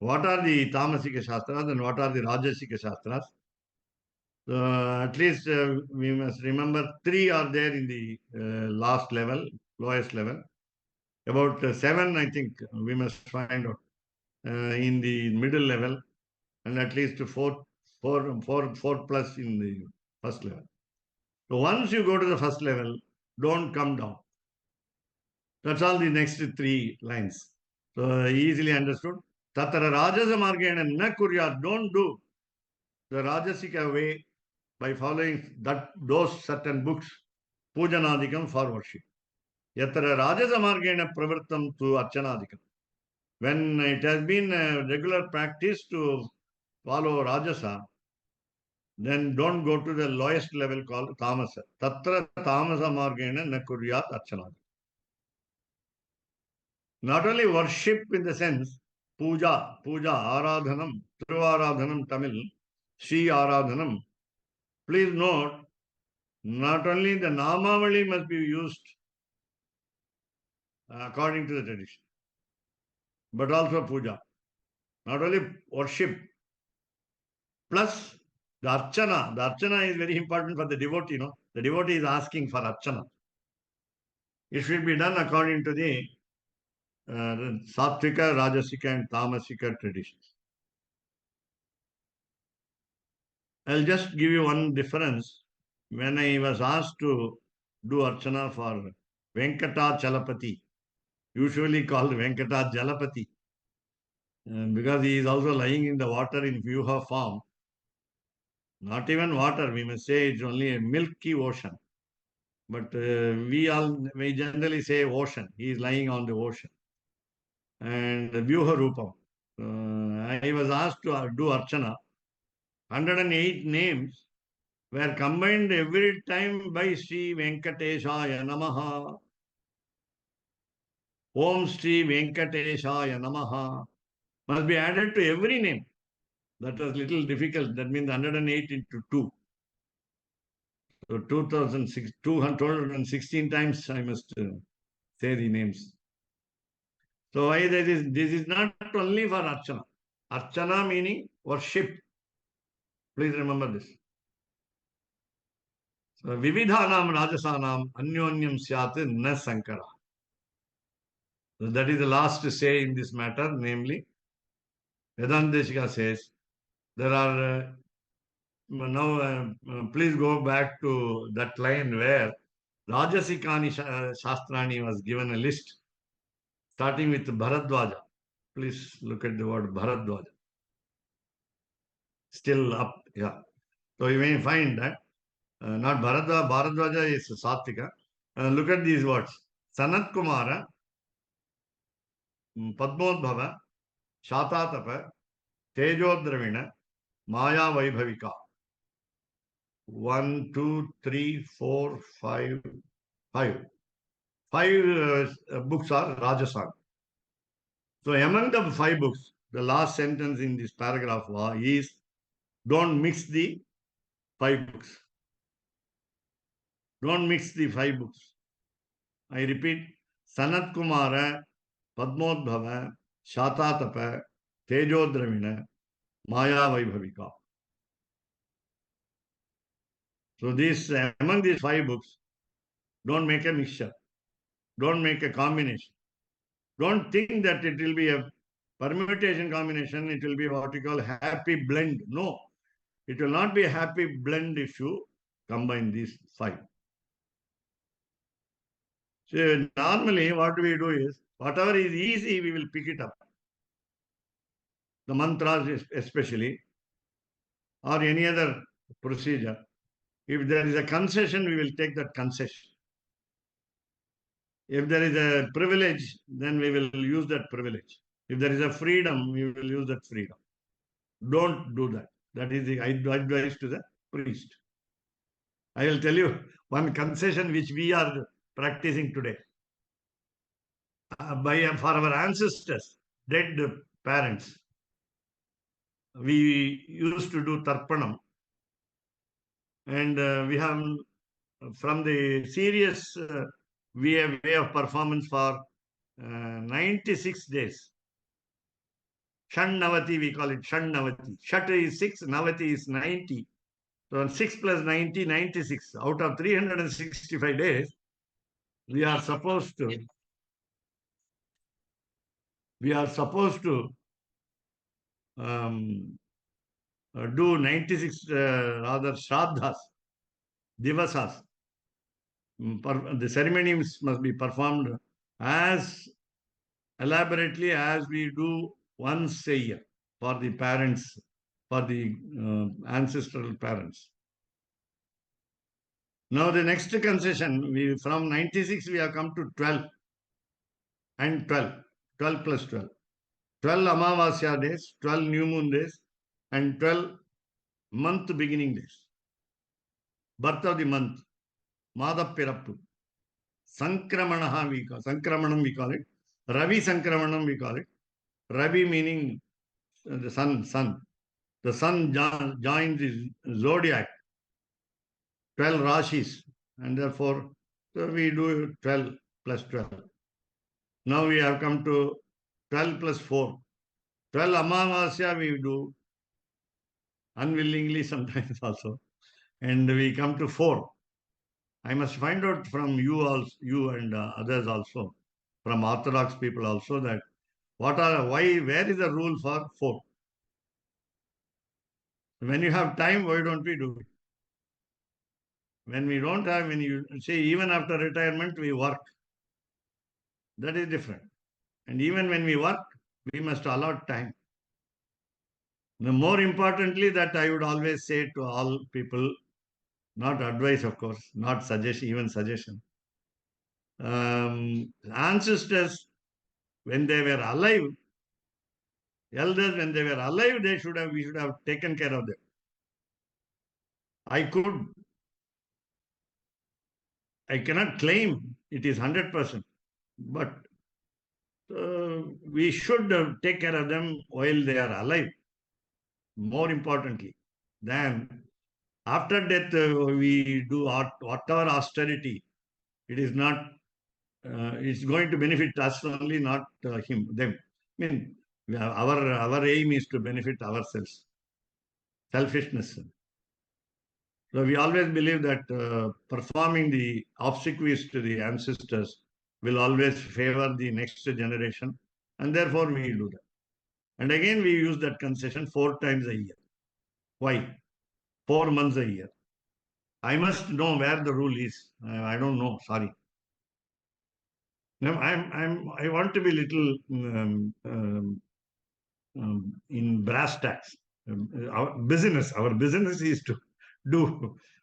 what are the Tamasika Shastras, and what are the Rajasika Shastras. At least we must remember 3 are there in the last level, lowest level. About 7, I think, we must find out in the middle level, and at least 4 plus in the first level. So once you go to the first level, don't come down. That's all the next 3 lines. So easily understood. Tatara Rajasa Margena na kuryat, don't do the Rajasika way by following those certain books, Pujanadikam for worship. Yatra Rajasa Margena Pravartam to Archanadikam. When it has been a regular practice to follow Rajasa, then don't go to the lowest level called Tamasa. Tatra Tamasa Margena na kuryat Archanadikam. Not only worship in the sense, puja, aradhanam, through aradhanam Tamil, Sri aradhanam. Please note, not only the Namavali must be used according to the tradition, but also puja. Not only worship, plus the archana. The archana is very important for the devotee, no? The devotee is asking for archana. It should be done according to the Sattvika, Rajasika and Tamasika traditions. I'll just give you one difference. When I was asked to do Archana for Venkata Chalapati, usually called Venkata Jalapati, because he is also lying in the water in Vyuha form. Not even water, we must say it's only a milky ocean. But we generally say ocean. He is lying on the ocean. And Vyuha Rupam. I was asked to do Archana. 108 names were combined every time by Sri Venkateshaya Namaha. Om Sri Venkateshaya Namaha must be added to every name. That was little difficult. That means 108 into 2. So 216 times I must say the names. So why this is not only for Archana. Archana meaning worship. Please remember this. So Vividhanam Rajasanam Anyonyam Syat Na Sankara. So that is the last to say in this matter, namely, Vedanta Deshika says there are now please go back to that line where Rajasikani Shastrani was given a list starting with Bharadwaja. Please look at the word Bharadwaja. Still up, yeah. So you may find that not Bharadwaja is Satvika. Look at these words. Sanat Kumara, Padmodbhava, Shatatapa, Tejodravina, Maya Vaibhavika. 1, 2, 3, 4, 5, 5. 5 books are Rajasthan. So among the 5 books, the last sentence in this paragraph is don't mix the 5 books. Don't mix the 5 books. I repeat, Sanat Kumara, Padmodbhava, Shatatapa, Tejodravina, Maya Vaibhavika. So among these 5 books, don't make a mixture. Don't make a combination. Don't think that it will be a permutation combination. It will be what you call happy blend. No, it will not be a happy blend if you combine these 5. So normally what we do is, whatever is easy, we will pick it up. The mantras especially, or any other procedure. If there is a concession, we will take that concession. If there is a privilege, then we will use that privilege. If there is a freedom, we will use that freedom. Don't do that. That is the advice to the priest. I will tell you one concession which we are practicing today. For our ancestors, dead parents, we used to do tarpanam. And we have, from the serious way of performance for 96 days. Shannavati, we call it Shannavati. Shat is 6, Navati is 90. So 6 plus 90, 96. Out of 365 days, we are supposed to do 96 rather Shraddhas, Divasas. The ceremonies must be performed as elaborately as we do once a year for the parents, for the ancestral parents. Now the next concession, from 96 we have come to 12 and 12 plus 12. 12 Amavasya days, 12 new moon days, and 12 month beginning days. Birth of the month, Madapirappu. Sankramanam we call it. Ravi Sankramanam we call it. Ravi meaning the sun. The sun joins the zodiac, 12 Rashis, and therefore so we do 12 plus 12. Now we have come to 12 plus 4. 12 Amavasya we do unwillingly sometimes also. And we come to 4. I must find out from you and others also, from Orthodox people also, that where is the rule for 4? When you have time, why don't we do it? When we don't have, when you say even after retirement, we work. That is different. And even when we work, we must allot time. The more importantly, that I would always say to all people, not advice, of course, not suggestion, even suggestion. Ancestors, when they were alive, elders, when they were alive, we should have taken care of them. I cannot claim it is 100%, but we should take care of them while they are alive. More importantly, than after death, we do whatever austerity. It is not. It's going to benefit us only, not them. I mean, our aim is to benefit ourselves. Selfishness. So we always believe that performing the obsequies to the ancestors will always favor the next generation, and therefore we do that. And again, we use that concession 4 times a year. Why? 4 months a year. I must know where the rule is. I don't know. Sorry. No, I want to be little in brass tacks. Our business is to do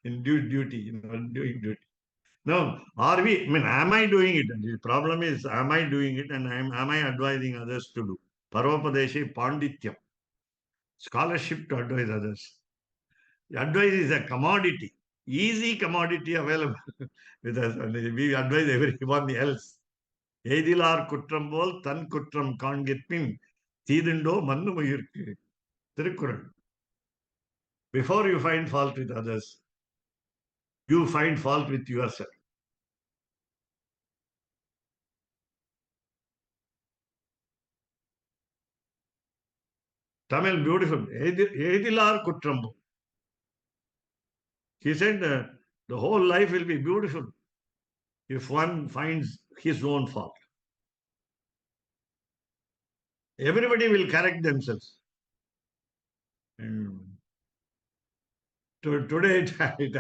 in duty, doing duty. No, are we? I mean, am I doing it? The problem is, am I doing it, and am I advising others to do? Paropadeshi Pandityam, scholarship to advise others. Advice is a commodity, easy commodity available with us. And we advise everyone else. எய்திலார் குற்றம் போல் தன் குற்றம் காண்கிற்பின் தீதுண்டோ மன்னுமயிர்க்கு. Thirukkural. Before you find fault with others, you find fault with yourself. Tamil, beautiful. எய்திலார் குற்றம் போல். He said the whole life will be beautiful if one finds his own fault. Everybody will correct themselves. And today it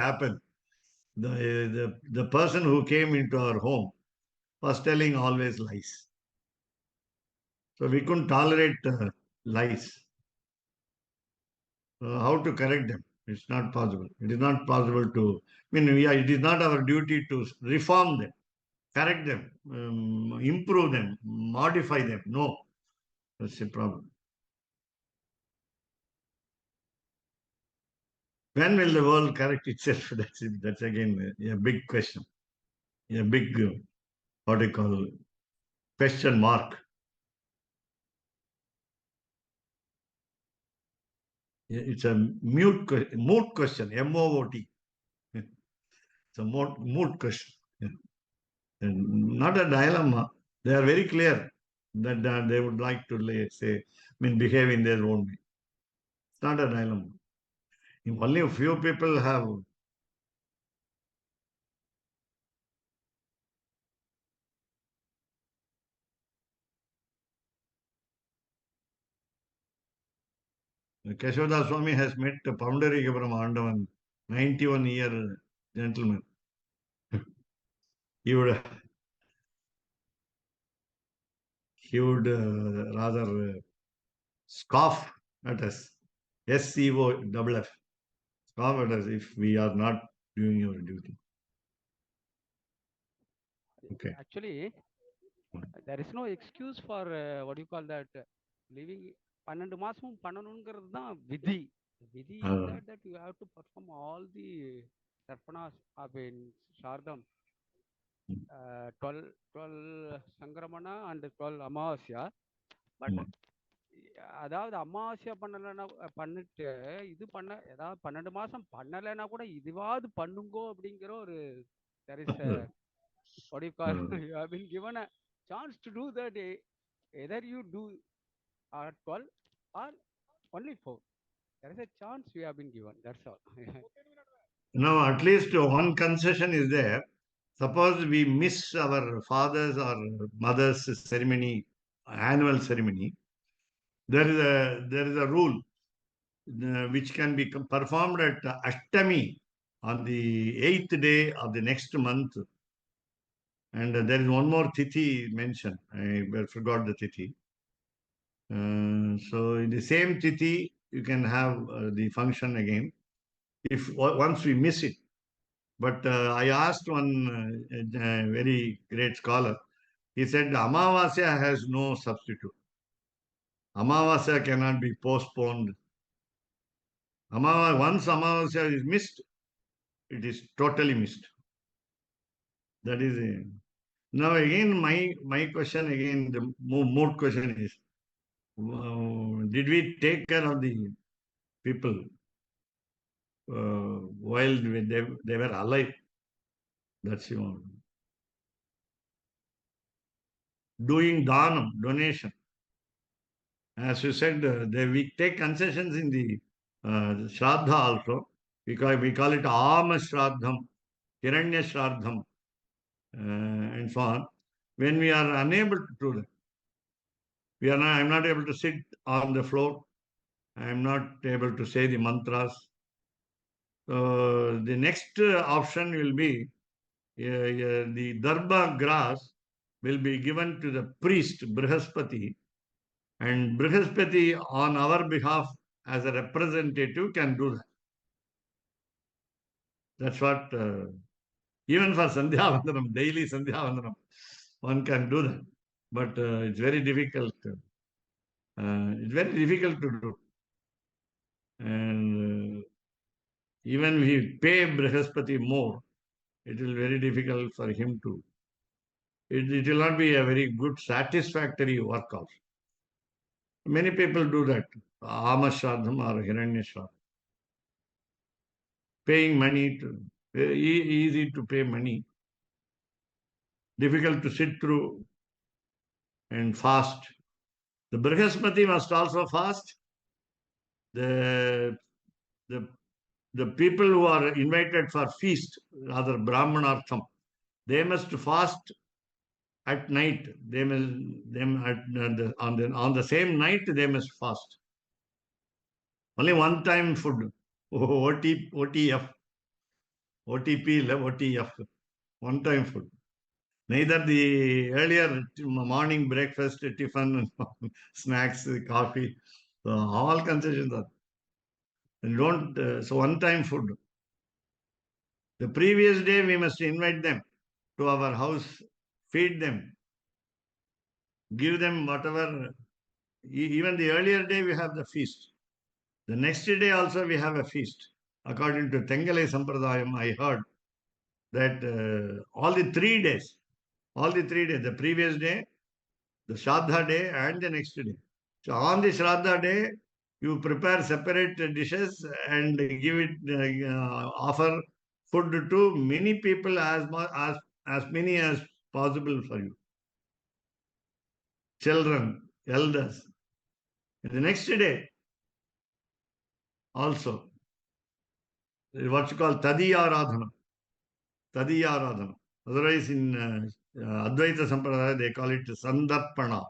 happened. The person who came into our home was telling always lies. So we couldn't tolerate lies. How to correct them? It's not possible. It is not possible to, it is not our duty to reform them, correct them, improve them, modify them. No, that's the problem. When will the world correct itself? That's again a big question. A big, what do you call, question mark. It's a moot question, M-O-O-T. It's a moot question. And not a dilemma. They are very clear that they would like to, behave in their own way. It's not a dilemma. Only a few people have. Keshavdas Swami has met Poundarikapura Andavan, 91-year gentleman. He would rather scoff at us. SCOFF. Scoff at us if we are not doing your duty. Okay. Actually, there is no excuse for what do you call that? Living 12 மாசமும் பண்ணணுங்கிறது தான் விதி. விதி is that you have to perform all the sarpanas in Shardam, 12 Sangramana and 12 Amavasya. But அதாவது அமாவாசையா பண்ணலைன்னா பண்ணிட்டு இது பண்ண ஏதாவது 12 மாசம் பண்ணலைன்னா கூட இதுவாது பண்ணுங்கோ அப்படிங்கிற ஒரு there is a what do you call you have been given a chance to do that. Either you do or 12 or only 4. There is a chance you have been given. That's all. No, at least one concession is there. Suppose we miss our father's or mother's ceremony, annual ceremony. There is a rule which can be performed at Ashtami on the 8th day of the next month. And there is one more tithi mentioned. I forgot the tithi. So in the same tithi, you can have the function again if once we miss it. But I asked one very great scholar. He said Amavasya has no substitute. Amavasya cannot be postponed. Once Amavasya is missed, it is totally missed. That is it. Now again, my question again, the moot question is, did we take care of the people while they were alive? That's your doing dhanam, donation. As you said, we take concessions in the Shraddha also. We call it Ama Shraddham, Hiranya Shraddham, and so on. When we are unable to do that, I'm not able to sit on the floor. I am not able to say the mantras. The next option will be the darba grass will be given to the priest Brihaspati, and Brihaspati on our behalf as a representative can do that. That's what, even for Sandhya Vandanam, daily Sandhya Vandanam, one can do that. But it's very difficult. It's very difficult to do. And even if we pay Brihaspati more, it will be very difficult for him to. It will not be a very good, satisfactory work also. Many people do that. Amashradham or Hiranyashradham. Paying money, very easy to pay money. Difficult to sit through and fast. The Brihaspati must also fast. The, the, the people who are invited for feast, rather Brahmanartham, they must fast at night. They must, on the same night, they must fast. Only one time food. OTF. OTP, OTF. One time food. Neither the earlier morning breakfast, tiffin, snacks, coffee, all concessions are. And don't, so one time food. The previous day we must invite them to our house, feed them, give them whatever. Even the earlier day we have the feast. The next day also we have a feast. According to Tengalai Sampradayam, I heard that all the 3 days, the previous day, the Shraddha day and the next day. So on the Shraddha day, you prepare separate dishes and give it, offer food to many people, as many as possible for you. Children, elders. The next day also, what you call Tadiya Radhana. Tadiya Radhana. Otherwise in Advaita Sampradaya, they call it Sandarpana.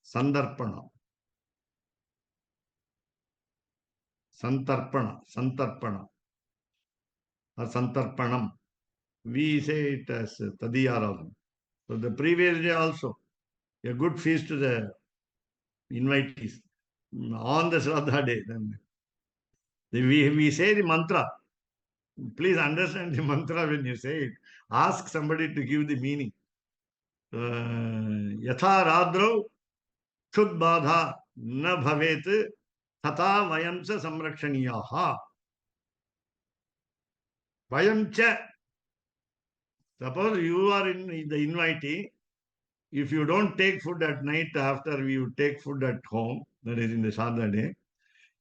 Sandarpana. Santarpana. Santarpana. Or Santarpanam. We say it as Tadiya Radhana. So the previous day also, a good feast to the invitees. On the Shraddha day, then we say the mantra. Please understand the mantra when you say it. Ask somebody to give the meaning. Yatha radro chud badha na bhavet tata vayamsa samrakshaniyaha. Vayamcha. Suppose you are in the invitee. If you don't take food at night after you take food at home, that is in the Shraddha day,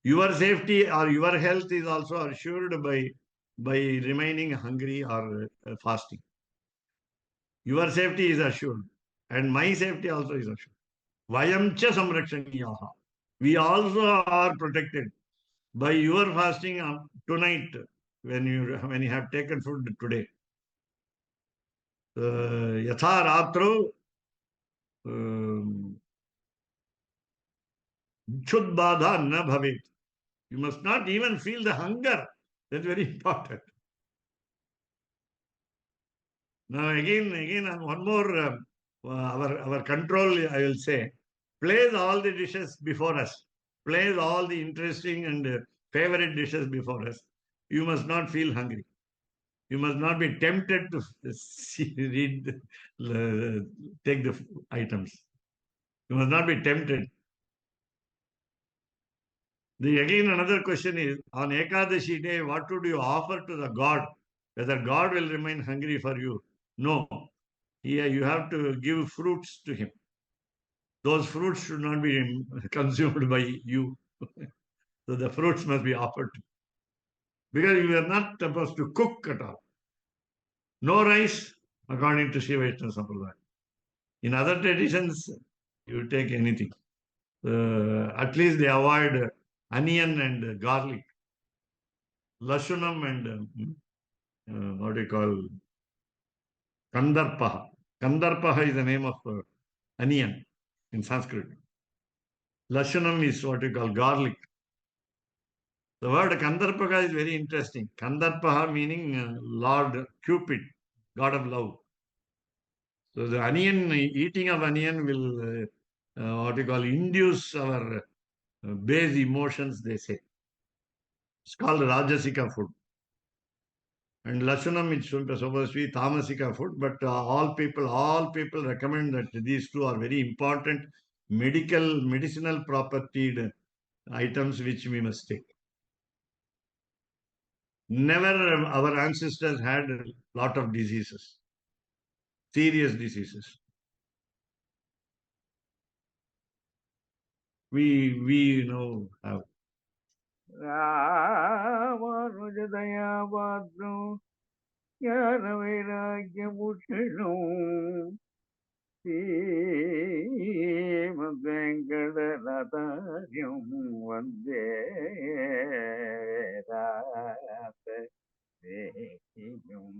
your safety or your health is also assured by remaining hungry or fasting. Your safety is assured. And my safety also is assured. Vayamcha samrakshaniyaha. We also are protected by your fasting tonight when you have taken food today. Yatha ratro chud badha na bhavet. You must not even feel the hunger. That's very important. Now again, one more, our control, I will say, place all the dishes before us. Place all the interesting and favorite dishes before us. You must not feel hungry. You must not be tempted to take the items. You must not be tempted. Again, another question is, on Ekadashi day, what would you offer to the God? Whether God will remain hungry for you? No. Here you have to give fruits to him. Those fruits should not be consumed by you. So the fruits must be offered. Because you are not supposed to cook at all. No rice, according to Shiva Vaishnava Sampradaya. In other traditions, you take anything. At least they avoid onion and garlic. Lashunam and what do you call Kandarpaha. Kandarpaha is the name of onion in Sanskrit. Lashunam is what we call garlic. The word Kandarpaka is very interesting. Kandarpaha meaning Lord Cupid, God of love. So the onion, eating of onion will, what you call, induce our base emotions, they say. It's called Rajasika food. And Lasunam is supposed to be Tamasika food, but all people recommend that these two are very important medicinal property items which we must take. Never our ancestors had a lot of diseases, serious diseases. We have. ராமானுஜதயாபாத்ரம் ஞான வைராக்கியபூஷணம் ஸ்ரீமத்வேங்கடநாதார்யம் வந்தே வேதாந்தேயம்.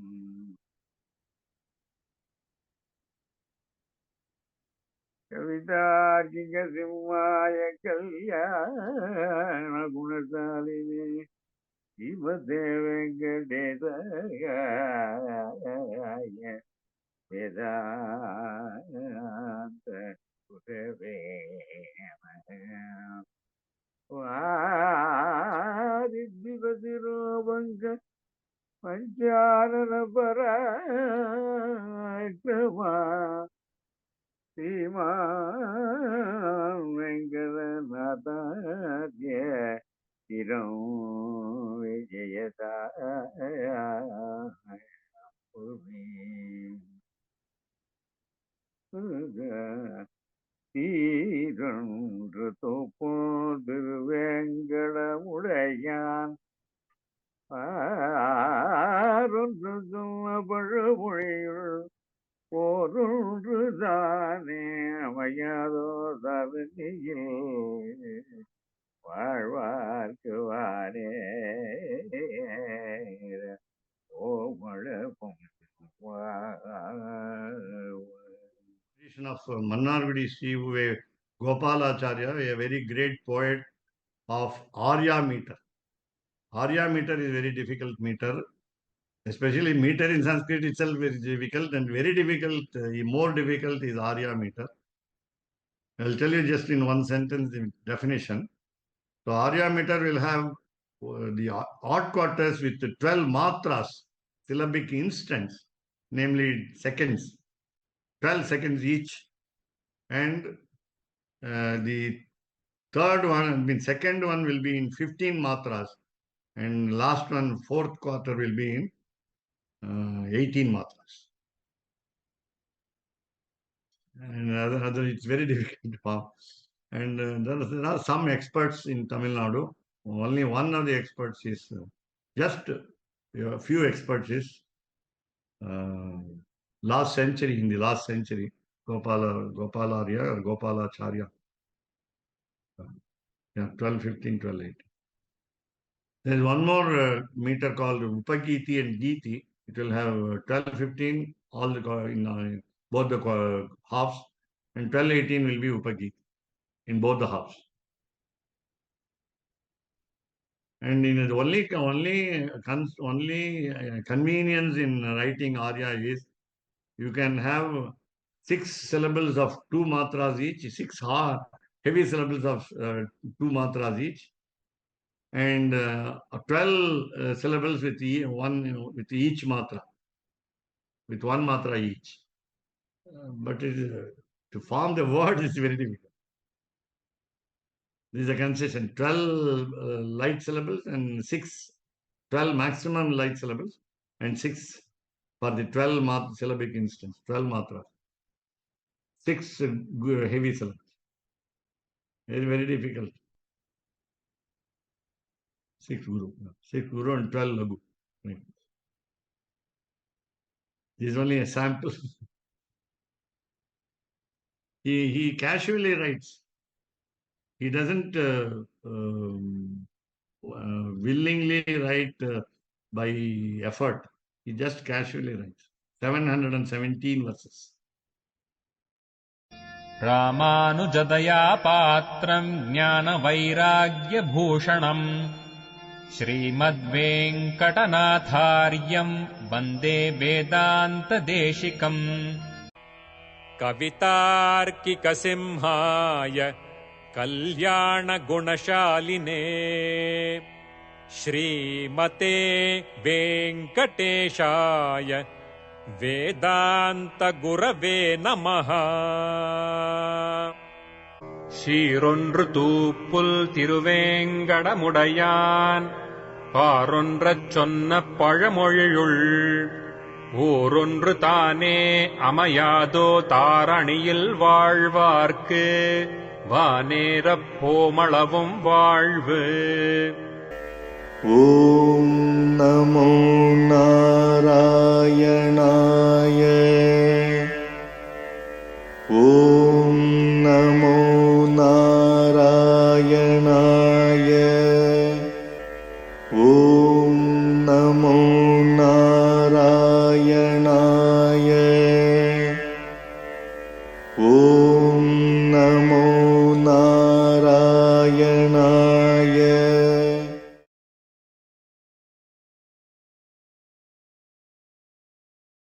கவிதார்க்கிக சிம்மாய கல்யாண குணசாலினே ஸ்ரீமதே வெங்கடேசாய வேதாந்த குரவே வாரித்விபதிரோபங்க பஞ்சானன பராக்கிரமா ஸ்ரீமான் வெங்கடநாதார்ய சிரம் விஜயதாய தீரன்று தோப்போது வேங்கடமுடையான் ஆரொன்று சொன்ன பழமொழியுள் போரொன்று தானே அமையாதோ தருணியில் வாழ்வார்க்கு வாரே ஓமழப்பம் Of Mannargudi Sri Gopalacharya, a very great poet of Arya meter. Arya meter is very difficult meter, especially meter in Sanskrit itself is difficult, and very difficult, more difficult is Arya meter. I'll tell you just in one sentence the definition. So Arya meter will have the odd quarters with 12 matras, syllabic instants, namely seconds, 12 seconds each, and the third one, second one will be in 15 matras, and last one, fourth quarter will be in 18 matras. And other it's very difficult to form. And there are some experts in Tamil Nadu. Only one of the experts is just a few experts is in the last century, Gopalarya or Gopalacharya. Yeah, 12, 15, 12, 18. There is one more meter called Upagiti and Giti. It will have 12, 15, all the in both the halves, and 12, 18 will be Upagiti in both the halves. And in the only convenience in writing Arya is you can have 6 syllables of 2 matras each, 6 heavy syllables of 2 matras each, and 12 syllables with each matra, with 1 matra each. But to form the word is very difficult. This is a concession. 12 light syllables and 12 maximum light syllables and 6 for the 12 syllabic instance, 12 matras. 6 heavy syllables. Very, very difficult. 6 guru and 12 lagu. Right. This is only a sample. He casually writes. He doesn't willingly write by effort. He just casually writes. 717 verses. रामानुजदया पात्रम् ज्ञानवैराग्यभूषणम् श्रीमद्वेङ्कटनाथार्यम् वन्दे वेदान्तदेशिकम् कवितार्किकसिंहाय कल्याणगुणशालिने श्रीमते वेङ्कटेशाय वेदान्तगुरवे नमः. சீரொன்று தூப்புல் திருவேங்கடமுடையான் பாரொன்றச் சொன்ன பழமொழியுள் ஊரொன்று தானே அமையாதோ தாரணியில் வாழ்வார்க்கு வானேரப் போமளவும் வாழ்வு. ஓம் நமோ நாராயணாய. ஓம் நமோ நாராயணாய. ஓம் நமோ நாராயணாய. ஓம் நமோ நாராயணாய.